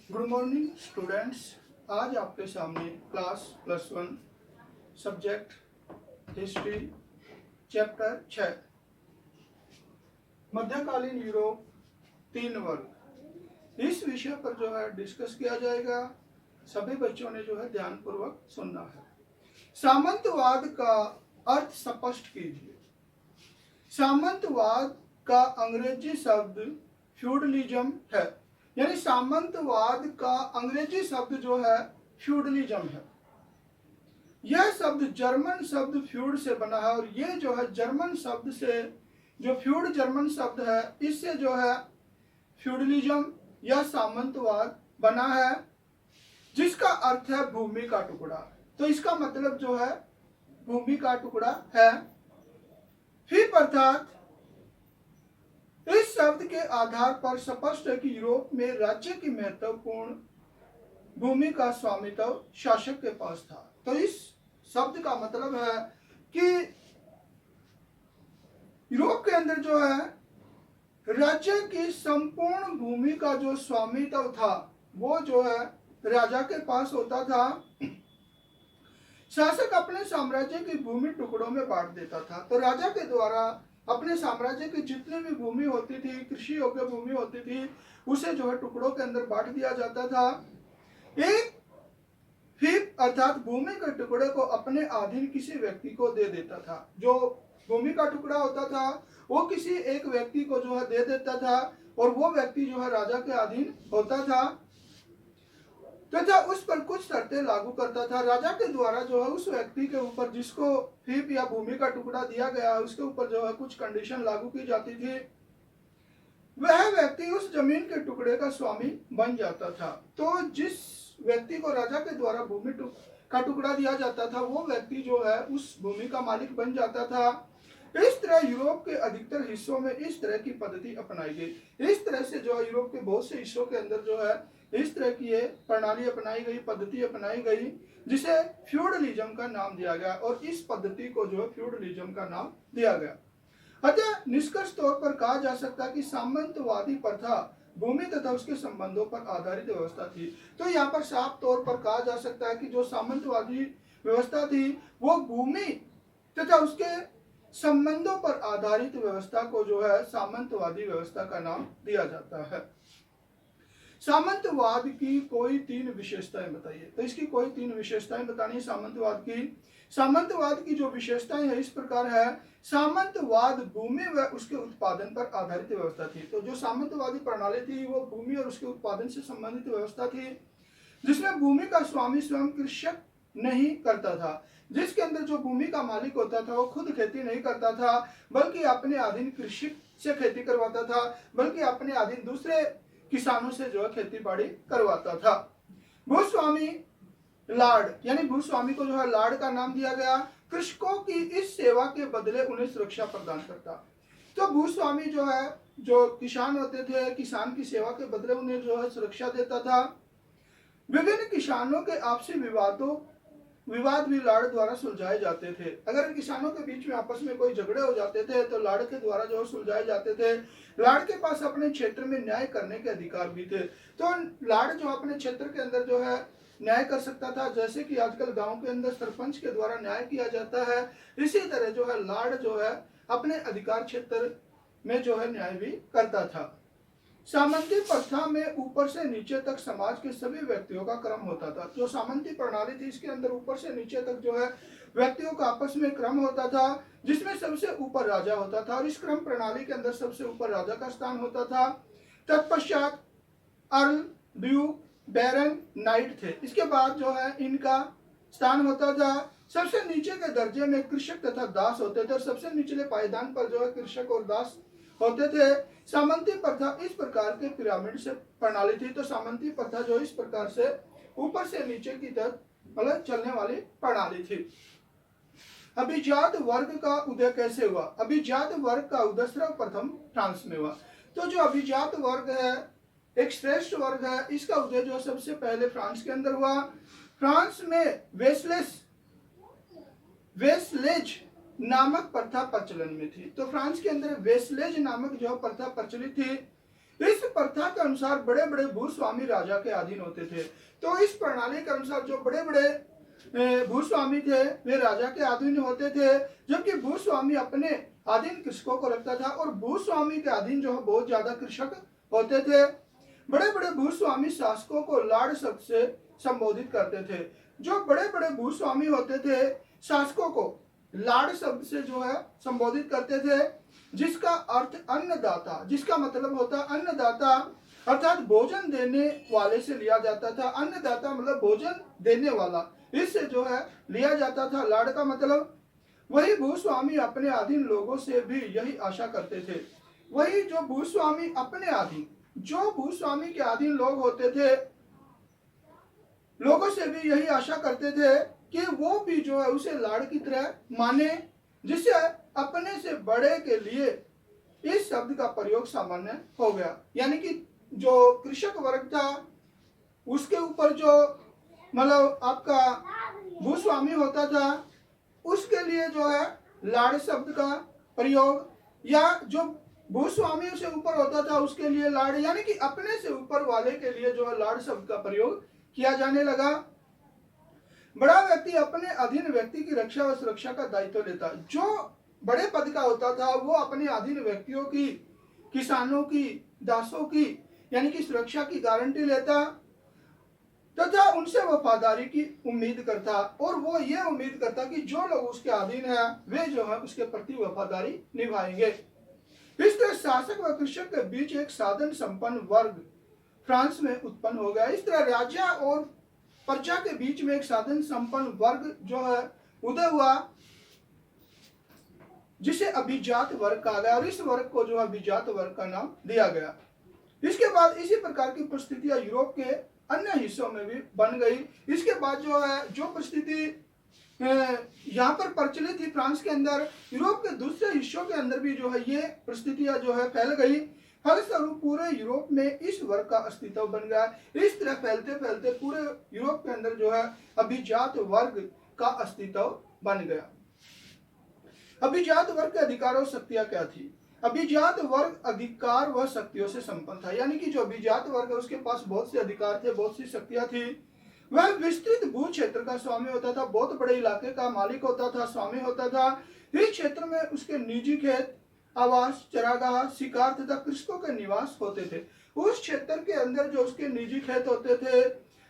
Good morning students. आज आपके सामने क्लास +1 सब्जेक्ट हिस्ट्री चैप्टर 6 मध्यकालीन यूरोप 3 वर्ग इस विषय पर जो है डिस्कस किया जाएगा। सभी बच्चों ने जो है ध्यानपूर्वक सुनना है। सामंतवाद का अर्थ स्पष्ट कीजिए। सामंतवाद का अंग्रेजी शब्द फ्यूडलिज्म है, यानी सामंतवाद का अंग्रेजी शब्द जो है फ्यूडलिज्म है। यह शब्द जर्मन शब्द फ्यूड से बना है और ये जो है जर्मन शब्द से जो फ्यूड जर्मन शब्द है इससे जो है फ्यूडलिज्म या सामंतवाद बना है, जिसका अर्थ है भूमि का टुकड़ा। तो इसका मतलब जो है भूमि का टुकड़ा है। फिर अर्थात इस शब्द के आधार पर स्पष्ट है कि यूरोप में राज्य की महत्वपूर्ण भूमि का स्वामित्व शासक के पास था। तो इस शब्द का मतलब है कि यूरोप के अंदर जो है राज्य की संपूर्ण भूमि का जो स्वामित्व था वो जो है राजा के पास होता था। शासक अपने साम्राज्य की भूमि टुकड़ों में बांट देता था। तो राजा के द्वारा अपने साम्राज्य की जितनी भी भूमि होती थी, कृषि योग्य भूमि होती थी, उसे जो है टुकड़ों के अंदर बांट दिया जाता था। एक फिर अर्थात भूमि के टुकड़े को अपने अधीन किसी व्यक्ति को दे देता था। जो भूमि का टुकड़ा होता था वो किसी एक व्यक्ति को जो है दे देता था और वो व्यक्ति जो है राजा के अधीन होता था तथा उस पर कुछ शर्तें लागू करता था। राजा के द्वारा जो है उस व्यक्ति के ऊपर जिसको फिर या भूमि का टुकड़ा दिया गया उसके ऊपर जो है कुछ कंडीशन लागू की जाती थी। वह व्यक्ति उस जमीन के टुकड़े का स्वामी बन जाता था। तो जिस व्यक्ति को राजा के द्वारा भूमि का टुकड़ा दिया जाता था वो व्यक्ति जो है उस भूमि का मालिक बन जाता था। इस तरह यूरोप के अधिकतर हिस्सों में इस तरह की पद्धति अपनाई गई। इस तरह से जो है यूरोप के बहुत से हिस्सों के अंदर जो है इस तरह की ये प्रणाली अपनाई गई, पद्धति अपनाई गई, जिसे फ्यूडलिज्म का नाम दिया गया और इस पद्धति को जो है फ्यूडलिज्म का नाम दिया गया। अतः निष्कर्ष तौर पर कहा जा सकता है कि सामंतवादी प्रथा भूमि तथा उसके संबंधों पर आधारित व्यवस्था थी। तो यहाँ पर साफ तौर पर कहा जा सकता है कि जो सामंतवादी व्यवस्था थी वो भूमि तथा उसके संबंधों पर आधारित व्यवस्था को जो है सामंतवादी व्यवस्था का नाम दिया जाता है। सामंतवाद की कोई 3 विशेषताएं बताइए। तो इसकी कोई 3 विशेषताएं बतानी सामंतवाद की। सामंतवाद की जो विशेषताएं है इस प्रकार है। सामंतवाद भूमि व उसके उत्पादन पर आधारित व्यवस्था थी। तो जो सामंतवादी प्रणाली थी वो भूमि और उसके उत्पादन से संबंधित व्यवस्था थी, जिसमें भूमि का स्वामी स्वयं कृषक नहीं करता था। जिसके अंदर जो भूमि का मालिक होता था वो खुद खेती नहीं करता था, बल्कि अपने अधीन कृषक से खेती करवाता था, बल्कि अपने अधीन दूसरे किसानों से जो है खेती बाड़ी करवाता था। भूस्वामी लार्ड, यानी भूस्वामी को जो है लार्ड का नाम दिया गया। कृषकों की इस सेवा के बदले उन्हें सुरक्षा प्रदान करता। तो भूस्वामी जो है जो किसान होते थे, किसान की सेवा के बदले उन्हें जो है सुरक्षा देता था। विभिन्न किसानों के आपसी विवाद भी लाड़ द्वारा सुलझाए जाते थे। अगर किसानों के बीच में आपस में कोई झगड़े हो जाते थे तो लाड़ के द्वारा जो सुलझाए जाते थे। लाड़ के पास अपने क्षेत्र में न्याय करने के अधिकार भी थे। तो लाड़ जो अपने क्षेत्र के अंदर जो है न्याय कर सकता था, जैसे कि आजकल गांव के अंदर सरपंच के द्वारा न्याय किया जाता है, इसी तरह जो है लाड़ जो है अपने अधिकार क्षेत्र में जो है न्याय भी करता था। सामंती प्रथा में ऊपर से नीचे तक समाज के सभी व्यक्तियों का क्रम होता था। जो सामंती प्रणाली थी इसके अंदर ऊपर से नीचे तक जो है व्यक्तियों का आपस में क्रम होता था, जिसमें सबसे ऊपर राजा होता था और इस क्रम प्रणाली के अंदर सबसे ऊपर राजा का स्थान होता था। तत्पश्चात अर्ल, ड्यूक, बैरन, नाइट थे। इसके बाद जो है इनका स्थान होता था। सबसे नीचे के दर्जे में कृषक तथा दास होते थे और सबसे निचले पायदान पर जो है कृषक और दास होते थे। सामंती प्रथा इस प्रकार के पिरामिड से प्रणाली थी। तो सामंती प्रथा जो इस प्रकार से ऊपर से नीचे की तरफ मतलब चलने वाली प्रणाली थी। अभिजात वर्ग का उदय कैसे हुआ? अभिजात वर्ग का उदय सर्वप्रथम फ्रांस में हुआ। तो जो अभिजात वर्ग है एक श्रेष्ठ वर्ग है, इसका उदय जो सबसे पहले फ्रांस के अंदर हुआ। फ्रांस में वेस्लेज नामक प्रथा प्रचलन में थी। तो फ्रांस के अंदर वेस्लेज नामक जो प्रथा प्रचलित थी। इस प्रथा के अनुसार बड़े बड़े भूस्वामी राजा के अधीन होते थे। तो इस प्रणाली के अनुसार जो बड़े बड़े भूस्वामी थे वे राजा के अधीन होते थे, जबकि भूस्वामी अपने अधीन कृषकों को रखता था और भूस्वामी के अधीन जो है बहुत ज्यादा कृषक होते थे। बड़े बड़े भूस्वामी शासकों को लाड़ शब्द से संबोधित करते थे। जो बड़े बड़े भूस्वामी होते थे शासकों को लाड़ शब्द से जो है संबोधित करते थे, जिसका अर्थ अन्नदाता, जिसका मतलब होता अन्नदाता अर्थात भोजन देने वाले से लिया जाता था। अन्नदाता मतलब भोजन देने वाला, इससे जो है लिया जाता था लाड़ का मतलब। वही भूस्वामी अपने अधीन लोगों से भी यही आशा करते थे। वही जो भूस्वामी अपने अधीन, जो भूस्वामी के अधीन लोग होते थे, लोगों से भी यही आशा करते थे कि वो भी जो है उसे लाड़ की तरह माने, जिससे अपने से बड़े के लिए इस शब्द का प्रयोग सामान्य हो गया। यानी कि जो कृषक वर्ग था उसके ऊपर जो मतलब आपका भूस्वामी होता था, उसके लिए जो है लाड़ शब्द का प्रयोग, या जो भूस्वामी से ऊपर होता था उसके लिए लाड़, यानी कि अपने से ऊपर वाले के लिए जो है लाड़ शब्द का प्रयोग किया जाने लगा। बड़ा व्यक्ति अपने अधीन व्यक्ति की रक्षा व सुरक्षा का दायित्व लेता। जो बड़े पद का होता था वो अपने अधीन व्यक्तियों की, किसानों की, दासों की यानी कि सुरक्षा की गारंटी लेता तथा उनसे वफादारी की उम्मीद करता, और वो ये उम्मीद करता कि जो लोग उसके अधीन है वे जो है उसके प्रति वफादारी निभाएंगे। इस तरह शासक व कृषक के बीच एक साधन संपन्न वर्ग फ्रांस में उत्पन्न हो गया। इस तरह राजा और प्रजा के बीच में एक साधन संपन्न वर्ग जो है उदय हुआ, जिसे अभिजात वर्ग कहा गया, और इस वर्ग को जो अभिजात वर्ग का नाम दिया गया। इसके बाद इसी प्रकार की परिस्थितियां यूरोप के अन्य हिस्सों में भी बन गई। इसके बाद जो है जो परिस्थिति यहाँ पर प्रचलित थी फ्रांस के अंदर, यूरोप के दूसरे हिस्सों के अंदर भी जो है ये परिस्थितियां जो है फैल गई। फलस्वरूप पूरे यूरोप में इस वर्ग का अस्तित्व बन गया। इस तरह फैलते फैलते पूरे यूरोप के अंदर जो है अभिजात वर्ग का अस्तित्व बन गया। अभिजात वर्ग के अधिकार और शक्तियां क्या थी? अभिजात वर्ग अधिकार व शक्तियों से संपन्न था, यानी कि जो अभिजात वर्ग है उसके पास बहुत से अधिकार थे, बहुत सी शक्तियां थी। वह विस्तृत भू क्षेत्र का स्वामी होता था, बहुत बड़े इलाके का मालिक होता था, स्वामी होता था। इस क्षेत्र में उसके निजी खेत, आवास, चरागाह, शिकार तथा कृषकों के निवास होते थे। उस क्षेत्र के अंदर जो उसके निजी खेत होते थे,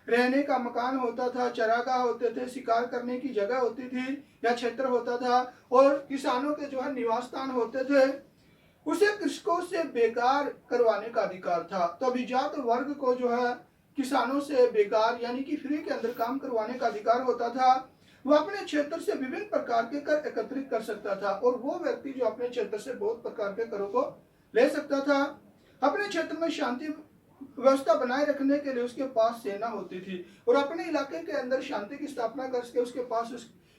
रहने का मकान होता था, चरागाह होते थे, शिकार करने की जगह होती थी या क्षेत्र होता था, और किसानों के जो है निवास स्थान होते थे, उसे कृषकों से बेकार करवाने का अधिकार था। तो अभिजात वर्ग को जो है किसानों से बेकार यानी कि फ्री के अंदर काम करवाने का अधिकार होता था। वह अपने क्षेत्र से विभिन्न प्रकार के कर एकत्रित कर सकता था, और वो व्यक्ति जो अपने क्षेत्र से बहुत प्रकार के करों को ले सकता था। अपने क्षेत्र में शांति व्यवस्था बनाए रखने के लिए उसके पास सेना होती थी, और अपने इलाके के अंदर शांति की स्थापना करके उसके पास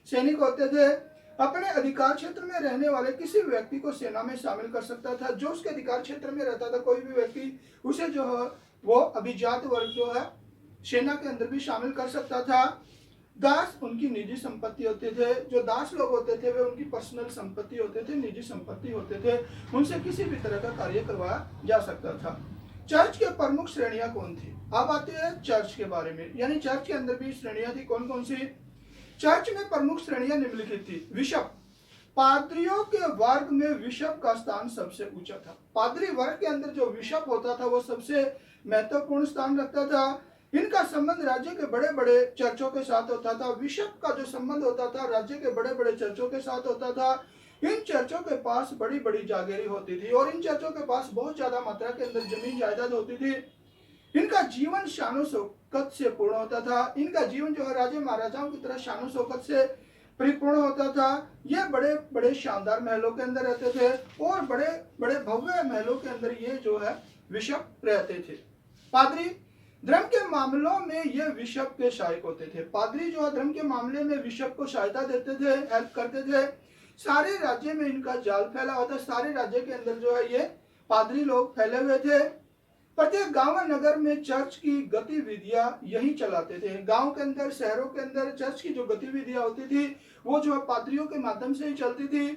सैनिक होते थे। अपने अधिकार क्षेत्र में रहने वाले किसी भी व्यक्ति को सेना में शामिल कर सकता था। जो उसके अधिकार क्षेत्र में रहता था कोई भी व्यक्ति, उसे जो है वो अभिजात वर्ग जो है सेना के अंदर भी शामिल कर सकता था। दास उनकी निजी संपत्ति होते थे। जो दास लोग होते थे वे उनकी पर्सनल संपत्ति होते थे, निजी संपत्ति होते थे, उनसे किसी भी तरह का कार्य करवाया जा सकता था। चर्च के प्रमुख श्रेणियां कौन थी? अब आते हैं चर्च के बारे में, यानी चर्च के अंदर भी श्रेणियां थी। कौन कौन सी? चर्च में प्रमुख श्रेणियां निम्नलिखित थी। बिशप, पादरियों के वर्ग में बिशप का स्थान सबसे ऊंचा था। पादरी वर्ग के अंदर जो बिशप होता था वो सबसे महत्वपूर्ण स्थान रखता था। इनका संबंध राज्य के बड़े बड़े चर्चों के साथ होता था। बिशप का जो संबंध होता था राज्य के बड़े बड़े चर्चों के साथ होता था। इन चर्चों के पास बड़ी बड़ी जागीरें होती थी, और इन चर्चों के पास बहुत ज्यादा मात्रा के अंदर जमीन जायदाद होती थी। इनका जीवन शानो शौकत से पूर्ण होता था। इनका जीवन जो है राजे महाराजाओं की तरह शानो शौकत से परिपूर्ण होता था। ये बड़े बड़े शानदार महलों के अंदर रहते थे, और बड़े बड़े भव्य महलों के अंदर ये जो है बिशप रहते थे। पादरी, धर्म के मामलों में ये बिशप के सहायक होते थे। पादरी जो है धर्म के मामले में बिशप को सहायता देते थे, हेल्प करते थे। सारे राज्य में इनका जाल फैला होता, सारे राज्य के अंदर जो है ये पादरी लोग फैले हुए थे। प्रत्येक गांव और नगर में चर्च की गतिविधियां यही चलाते थे। गांव के अंदर, शहरों के अंदर चर्च की जो गतिविधियां होती थी वो जो है पादरियों के माध्यम से ही चलती थी।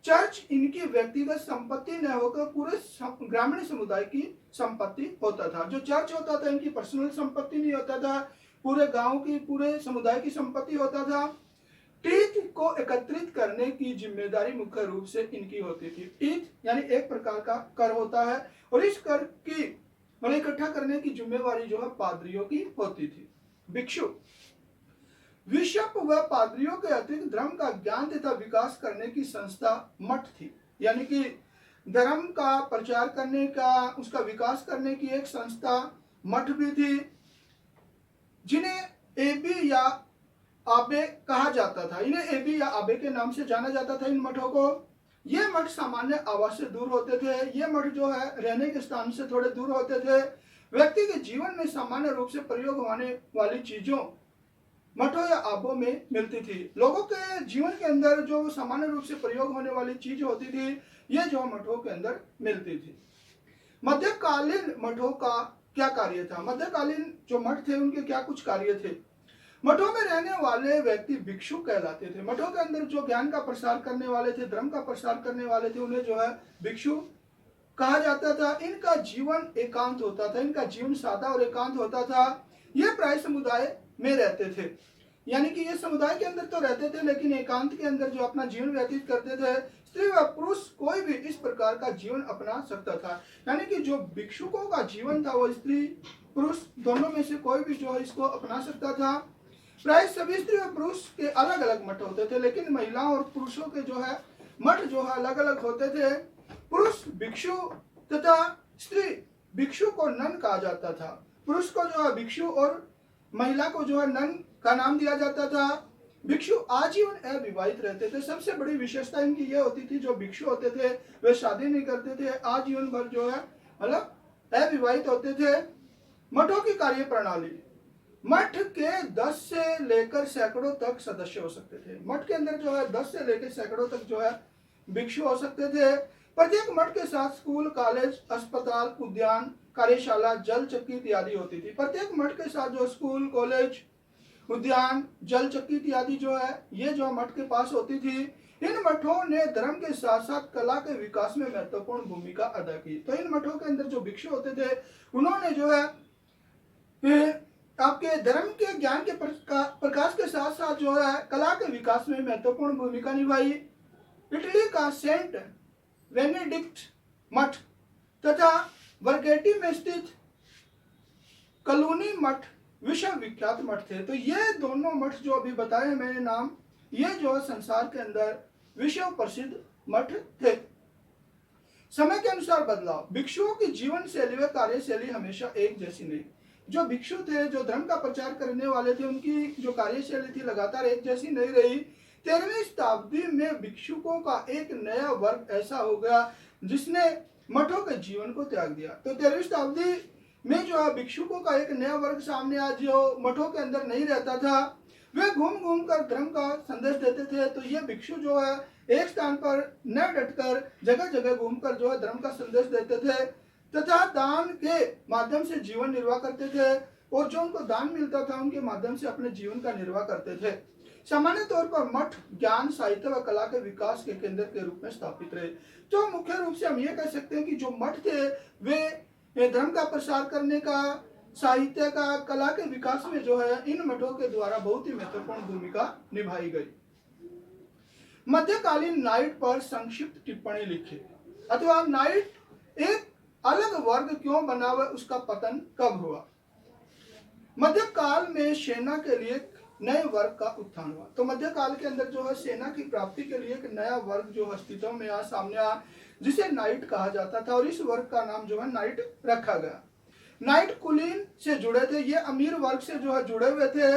चर्च इनकी व्यक्तिगत संपत्ति न होकर पूरे ग्रामीण समुदाय की संपत्ति होता था। जो चर्च होता था इनकी पर्सनल संपत्ति नहीं होता था, पूरे गांव की, पूरे समुदाय की संपत्ति होता था। टीथ को एकत्रित करने की जिम्मेदारी मुख्य रूप से इनकी होती थी। टीथ यानी एक प्रकार का कर होता है, और इस कर की इकट्ठा करने की जिम्मेवारी जो है पादरियों की होती थी। भिक्षु बिशप व पादरियों के अतिरिक्त धर्म का ज्ञान तथा विकास करने की संस्था मठ थी। यानी कि धर्म का प्रचार करने का, उसका विकास करने की एक संस्था मठ भी थी, जिन्हें एबी या आबे कहा जाता था। इन्हें एबी या आबे के नाम से जाना जाता था इन मठों को। ये मठ सामान्य आवास से दूर होते थे। ये मठ जो है रहने के स्थान से थोड़े दूर होते थे। व्यक्ति के जीवन में सामान्य रूप से प्रयोग होने वाली चीजों मठों या आबों में मिलती थी। लोगों के जीवन के अंदर जो सामान्य रूप से प्रयोग होने वाली चीज होती थी, ये जो मठों के अंदर मिलती थी। मध्यकालीन मठों का क्या कार्य था? मध्यकालीन जो मठ थे उनके क्या कुछ कार्य थे? मठों में रहने वाले व्यक्ति भिक्षु कहलाते थे। मठों के अंदर जो ज्ञान का प्रसार करने वाले थे, धर्म का प्रसार करने वाले थे, उन्हें जो है भिक्षु कहा जाता था। इनका जीवन एकांत होता था, इनका जीवन सादा और एकांत होता था। ये प्राय समुदाय में रहते थे, यानी कि ये समुदाय के अंदर तो रहते थे, लेकिन एकांत के अंदर जो अपना जीवन व्यतीत करते थे। स्त्री व पुरुष कोई भी इस प्रकार का जीवन अपना सकता था। यानी कि जो भिक्षुकों का जीवन था वो स्त्री पुरुष दोनों में से कोई भी जो है इसको अपना सकता था। प्राय सभी स्त्री और पुरुष के अलग अलग मठ होते थे, लेकिन महिलाओं और पुरुषों के जो है मठ जो है अलग अलग होते थे। पुरुष भिक्षु तथा स्त्री भिक्षु को नन कहा जाता था। पुरुष को जो है भिक्षु और महिला को जो है नन का नाम दिया जाता था। भिक्षु आजीवन अविवाहित रहते थे। सबसे बड़ी विशेषता इनकी ये होती थी, जो भिक्षु होते थे वे शादी नहीं करते थे, आजीवन भर जो है मतलब अविवाहित होते थे। मठों की कार्य प्रणाली, मठ के 10 से लेकर सैकड़ों तक सदस्य हो सकते थे। मठ के अंदर जो है 10 से लेकर सैकड़ों तक जो है भिक्षु हो सकते थे। प्रत्येक मठ के साथ स्कूल, कॉलेज, अस्पताल, उद्यान, कार्यशाला, जल चक्की इत्यादि होती थी। प्रत्येक मठ के साथ जो स्कूल, कॉलेज, उद्यान, जल चक्की इत्यादि जो है ये जो मठ के पास होती थी। इन मठों ने धर्म के साथ साथ कला के विकास में महत्वपूर्ण भूमिका अदा की। तो इन मठों के अंदर जो भिक्षु होते थे उन्होंने जो है आपके धर्म के ज्ञान के प्रकाश के साथ साथ जो है कला के विकास में महत्वपूर्ण भूमिका निभाई। इटली का सेंट बेनेडिक्ट मठ तथा वर्गेटी में स्थित कलूनी मठ विश्व विख्यात मठ थे। तो ये दोनों मठ जो अभी बताए मैंने नाम, ये जो है संसार के अंदर विश्व प्रसिद्ध मठ थे। समय के अनुसार बदलाव, भिक्षुओं की जीवन शैली व कार्यशैली हमेशा एक जैसी नहीं। जो भिक्षु थे, जो धर्म का प्रचार करने वाले थे, उनकी जो कार्यशैली थी लगातार एक जैसी नहीं रही। 13वीं शताब्दी में भिक्षुकों का एक नया वर्ग ऐसा हो गया जिसने मठों के जीवन को त्याग दिया। तो 13वीं शताब्दी में जो है भिक्षुकों का एक नया वर्ग सामने आया जो मठों के अंदर नहीं रहता था। वे घूम घूम कर धर्म का संदेश देते थे। तो ये भिक्षु जो है एक स्थान पर न डटकर जगह जगह घूमकर जो है धर्म का संदेश देते थे तथा दान के माध्यम से जीवन निर्वाह करते थे, और जो उनको दान मिलता था उनके माध्यम से अपने जीवन का निर्वाह करते थे। सामान्य तौर पर मठ ज्ञान, साहित्य व कला के विकास के केंद्र के रूप में स्थापित रहे। तो मुख्य रूप से हम ये कह सकते हैं कि जो मठ थे वे धर्म का प्रसार करने का, साहित्य का, कला के विकास में जो है इन मठों के द्वारा बहुत ही महत्वपूर्ण भूमिका निभाई गई। मध्यकालीन नाइट पर संक्षिप्त टिप्पणी लिखी, अथवा नाइट एक अलग वर्ग क्यों बना व उसका पतन कब हुआ। मध्यकाल में सेना के लिए नए वर्ग का उत्थान हुआ। तो मध्यकाल के अंदर जो है सेना की प्राप्ति के लिए एक नया वर्ग जो अस्तित्व में आया, सामने आया, जिसे नाइट कहा जाता था, और इस वर्ग का नाम जो है नाइट रखा गया। नाइट कुलीन से जुड़े थे, ये अमीर वर्ग से जो है जुड़े हुए थे।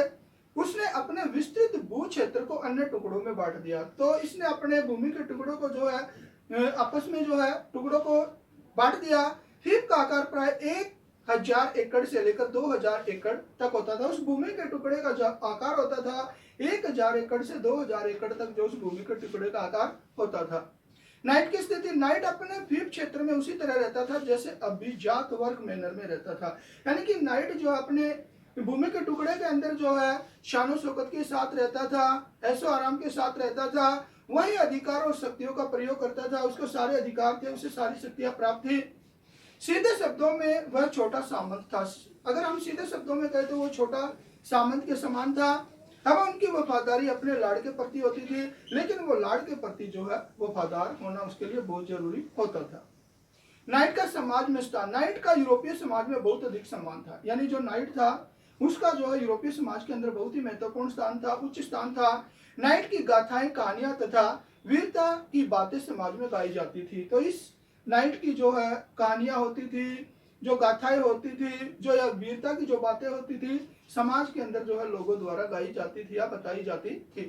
उसने अपने विस्तृत भू क्षेत्र को अन्य टुकड़ों में बांट दिया। तो इसने अपने भूमि के टुकड़ों को जो है आपस में जो है टुकड़ों को बांट दिया। हिप का आकार प्राय 1000 एकड़ से लेकर 2000 एकड़ तक होता था। उस भूमि के टुकड़े का जो आकार होता था 1000 एकड़ से 2000 एकड़ तक जो उस भूमि के टुकड़े का आकार होता था। नाइट की स्थिति, नाइट अपने फीप क्षेत्र में उसी तरह रहता था जैसे अभिजात वर्ग मैनर में रहता था। यानी कि नाइट जो अपने भूमि के टुकड़े के अंदर जो है शानो शौकत के साथ रहता था, ऐशो आराम के साथ रहता था, वही अधिकार और शक्तियों का प्रयोग करता था, उसको सारे अधिकार थे, उसे सारी शक्तियां प्राप्त थी। सीधे शब्दों में वह छोटा सामंत था। अगर हम सीधे शब्दों में कहें तो वो छोटा सामंत के समान था। अब उनकी वफादारी अपने लाड़ के प्रति होती थी, लेकिन वो लाड़ के प्रति जो है वफादार होना उसके लिए बहुत जरूरी होता था। नाइट का समाज में स्थान, नाइट का यूरोपीय समाज में बहुत अधिक सम्मान था। यानी जो नाइट था उसका जो है यूरोपीय समाज के अंदर बहुत ही महत्वपूर्ण स्थान था, उच्च स्थान था। नाइट की गाथाएं, कहानियां तथा वीरता की बातें समाज में गाई जाती थी। तो इस नाइट की जो है कहानियां होती थी, जो गाथाएं होती थी, जो या वीरता की जो बातें होती थी, समाज के अंदर जो है लोगों द्वारा गाई जाती थी या बताई जाती थी।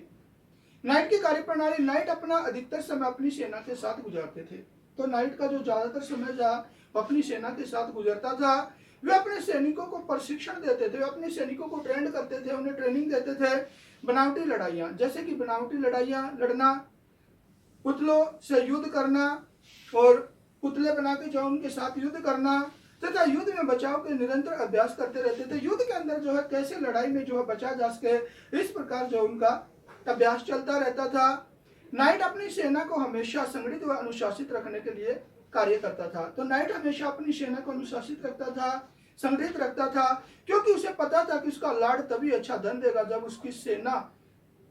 नाइट की कार्यप्रणाली, नाइट अपना अधिकतर समय अपनी सेना के साथ गुजारते थे। तो नाइट का जो ज्यादातर समय था अपनी सेना के साथ गुजरता था। वे अपने सैनिकों को प्रशिक्षण देते थे, वे अपने सैनिकों को ट्रेंड करते थे, उन्हें ट्रेनिंग देते थे। बनावटी लड़ाइयाँ, जैसे कि बनावटी लड़ाइयाँ लड़ना, पुतलों से युद्ध करना और पुतले बना के जो उनके साथ युद्ध करना, तथा युद्ध में बचाव के निरंतर अभ्यास करते रहते थे। युद्ध के अंदर जो है कैसे लड़ाई में जो है बचा जा सके, इस प्रकार जो उनका अभ्यास चलता रहता था। नाइट अपनी सेना को हमेशा संगठित व अनुशासित रखने के लिए कार्य करता था। तो नाइट हमेशा अपनी सेना को अनुशासित रखता था, संगठित रखता था, क्योंकि उसे पता था कि उसका लाड़ तभी अच्छा धन देगा जब उसकी सेना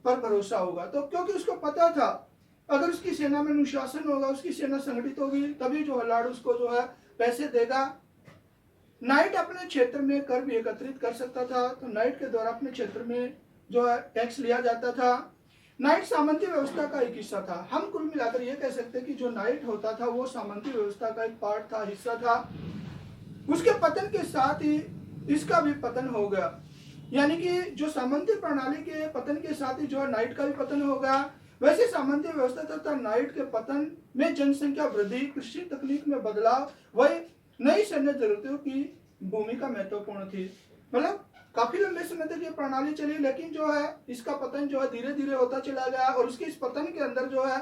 पर भरोसा होगा। तो क्योंकि उसको पता था अगर उसकी सेना में अनुशासन होगा, उसकी सेना संगठित होगी, तभी जो है लाड़ उसको जो है पैसे देगा। नाइट अपने क्षेत्र में कर भी एकत्रित कर सकता था। तो नाइट के द्वारा अपने क्षेत्र में जो है टैक्स लिया जाता था। नाइट सामंती व्यवस्था का एक हिस्सा था। हम कुल मिलाकर ये कह सकते हैं कि जो नाइट होता था वो सामंती व्यवस्था का एक पार्ट था, हिस्सा था। उसके पतन के साथ ही इसका भी पतन हो गया। यानी कि जो सामंती प्रणाली के पतन के साथ ही जो है नाइट का भी पतन हो गया। वैसे सामंती व्यवस्था तथा नाइट के पतन में जनसंख्या वृद्धि, कृषि तकनीक में बदलाव, वही नई सैन्य जरूरतों की भूमिका महत्वपूर्ण थी। मतलब काफी लंबे समय तक ये प्रणाली चली, लेकिन जो है इसका पतन जो है धीरे धीरे होता चला गया और उसके इस पतन के अंदर जो है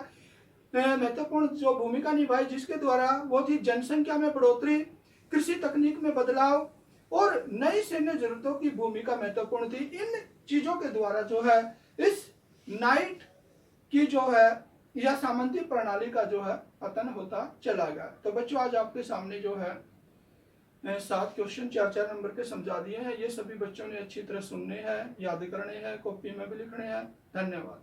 महत्वपूर्ण जो भूमिका निभाई, जिसके द्वारा वो थी जनसंख्या में बढ़ोतरी, कृषि तकनीक में बदलाव और नई सैन्य जरूरतों की भूमिका महत्वपूर्ण थी। इन चीजों के द्वारा जो है इस नाइट की जो है या सामंती प्रणाली का जो है पतन होता चला गया। तो बच्चों आज आपके सामने जो है 7 क्वेश्चन 4-4 नंबर के समझा दिए हैं। ये सभी बच्चों ने अच्छी तरह सुनने हैं, याद करने हैं, कॉपी में भी लिखने हैं। धन्यवाद।